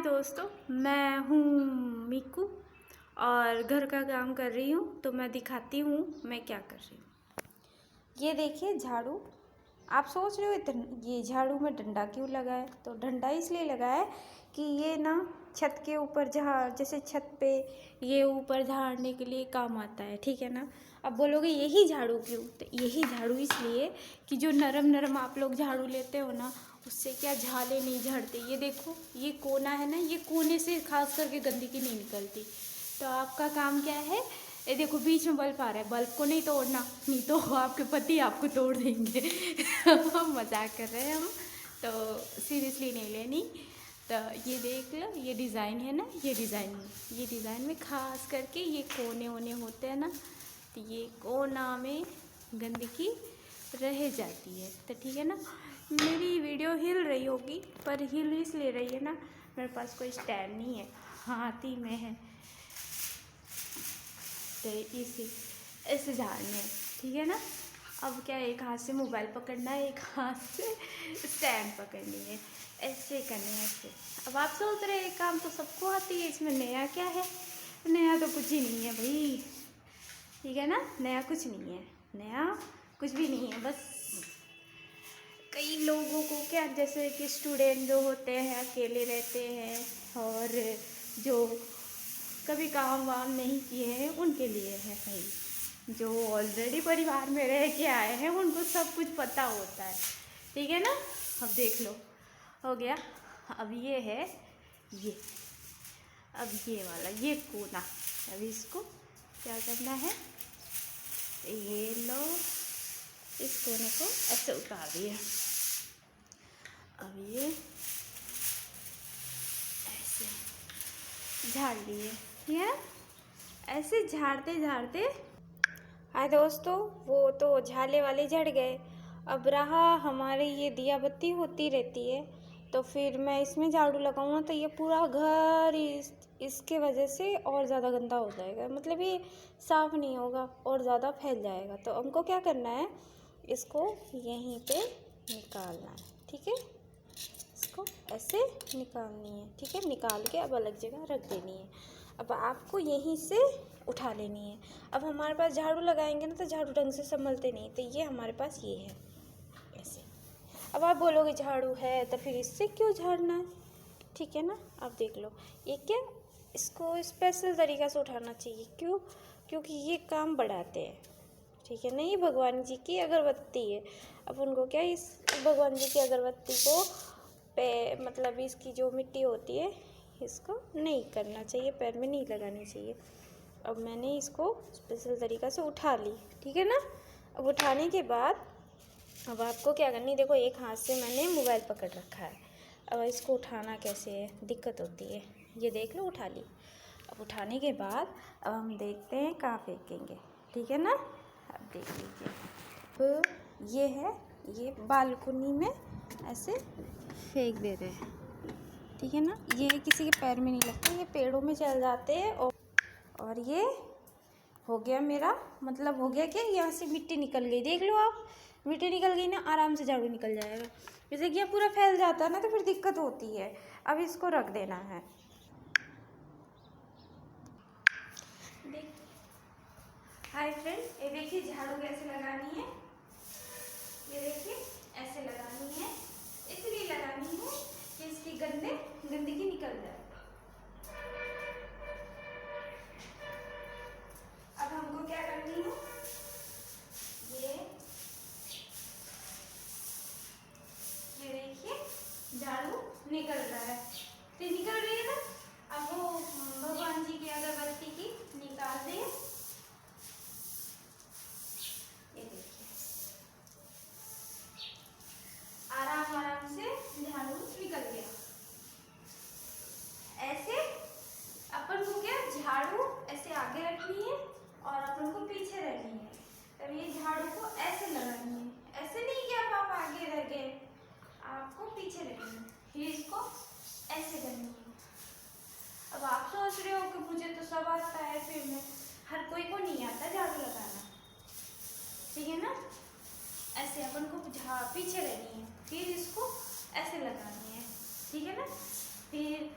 दोस्तों, मैं हूँ मीकू और घर का काम कर रही हूँ। तो मैं दिखाती हूँ मैं क्या कर रही हूँ। ये देखिए झाड़ू। आप सोच रहे हो ये झाड़ू में डंडा क्यों लगा है? तो डंडा इसलिए लगा है कि ये ना छत के ऊपर जैसे छत पे ये ऊपर झाड़ने के लिए काम आता है, ठीक है ना। अब बोलोगे यही झाड़ू क्यों? तो यही झाड़ू इसलिए कि जो नरम नरम आप लोग झाड़ू लेते हो ना, उससे क्या झाले नहीं झड़ते। ये देखो, ये कोना है ना, ये कोने से खास करके गंदगी नहीं निकलती। तो आपका काम क्या है? ये देखो बीच में बल्ब आ रहा है, बल्ब को नहीं तोड़ना, नहीं तो आपके पति आपको तोड़ देंगे। हम मजाक कर रहे हैं हम, तो सीरियसली नहीं लेनी। तो ये देख लो, ये डिज़ाइन है ना, ये डिज़ाइन में खास करके ये कोने वोने होते हैं ना, तो ये कोना में गंदगी रह जाती है। तो ठीक है ना। मेरी वीडियो हिल रही होगी, पर हिल इसलिए रही है ना, मेरे पास कोई स्टैंड नहीं है, हाथ ही में है। तो इसी ऐसे झाड़ने है, ठीक है ना। अब क्या, एक हाथ से मोबाइल पकड़ना है, एक हाथ से स्टैंड पकड़नी है, ऐसे करने हैं ऐसे। अब आप सोच रहे हैं काम तो सबको आती है, इसमें नया क्या है? नया तो कुछ ही नहीं है भाई, ठीक है ना। नया कुछ नहीं है, नया कुछ भी नहीं है। बस कई लोगों को क्या, जैसे कि स्टूडेंट जो होते हैं, अकेले रहते हैं और जो कभी काम वाम नहीं किए हैं, उनके लिए है भाई। जो ऑलरेडी परिवार में रह के आए हैं उनको सब कुछ पता होता है, ठीक है ना। अब देख लो, हो गया। अब ये है, ये अब ये वाला ये कोना, अब इसको क्या करना है, ये लो, इस कोने को ऐसे उतार दिए। अब ये ऐसे झाड़ लिए, ठीक है। ऐसे झाड़ते झाड़ते, हाय दोस्तों, वो तो झाले वाले झड़ गए। अब रहा हमारे ये दिया बत्ती होती रहती है, तो फिर मैं इसमें झाड़ू लगाऊंगा तो ये पूरा घर इसके वजह से और ज़्यादा गंदा हो जाएगा, मतलब ये साफ़ नहीं होगा और ज़्यादा फैल जाएगा। तो हमको क्या करना है, इसको यहीं पे निकालना है, ठीक है। इसको ऐसे निकालनी है, ठीक है। निकाल के अब अलग जगह रख देनी है। अब आपको यहीं से उठा लेनी है। अब हमारे पास झाड़ू लगाएंगे ना, तो झाड़ू ढंग से संभलते नहीं, तो ये हमारे पास ये है ऐसे। अब आप बोलोगे झाड़ू है तो फिर इससे क्यों झाड़ना है, ठीक है ना। आप देख लो, ये क्या, इसको स्पेशल तरीक़ा से उठाना चाहिए। क्यों? क्योंकि ये काम बढ़ाते हैं, ठीक है ना। ये भगवान जी की अगरबत्ती है। अब उनको क्या, इस भगवान जी की अगरबत्ती को मतलब इसकी जो मिट्टी होती है, इसको नहीं करना चाहिए, पैर में नहीं लगानी चाहिए। अब मैंने इसको स्पेशल तरीक़ा से उठा ली, ठीक है ना। अब उठाने के बाद अब आपको क्या करनी, देखो एक हाथ से मैंने मोबाइल पकड़ रखा है। अब इसको उठाना कैसे है, दिक्कत होती है। ये देख लो, उठा ली। अब उठाने के बाद अब हम देखते हैं कहाँ फेंकेंगे, ठीक है ना। अब देख लीजिए, तो ये है, ये बालकनी में ऐसे फेंक दे रहे हैं, ठीक है ना। ये किसी के पैर में नहीं लगते, ये पेड़ों में चल जाते हैं। और ये हो गया मेरा, मतलब हो गया कि यहाँ से मिट्टी निकल गई, देख लो आप, मिट्टी निकल गई ना, आराम से झाड़ू निकल जाएगा। जैसे कि ये पूरा फैल जाता है ना, तो फिर दिक्कत होती है। अब इसको रख देना है। हाय फ्रेंड्स, ये देखिए झाड़ू कैसे लगानी है। ये देखिए ऐसे लगानी है, इसलिए लगानी है कि इसकी गंदगी निकल जाए। अब हमको क्या करनी है, ये देखिए झाड़ू निकल रहा है, तो निकल रही है ना। अब वो भगवान जी की अगरबत्ती की निकाल दें। ये देखिए आराम आराम से झाड़ू निकल गया। ऐसे अपन को क्या, झाड़ू ऐसे आगे रखनी है और अपन को पीछे रखनी है। तब ये झाड़ू को ऐसे लगानी है, ऐसे नहीं कि आप आगे रह गए, आपको पीछे रखनी है। फिर इसको ऐसे करनी है। अब आप सोच रहे हो कि मुझे तो सब आता है, फिर मैं, हर कोई को नहीं आता झाड़ू लगाना, ठीक है ना। ऐसे अपन को पीछे रहनी है, फिर इसको ऐसे लगानी है, ठीक है ना। फिर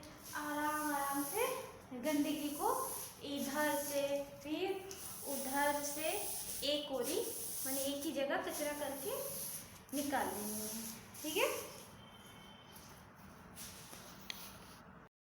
गंदगी को इधर से फिर उधर से एक ओरी माने एक ही जगह कचरा करके निकाल लेंगे।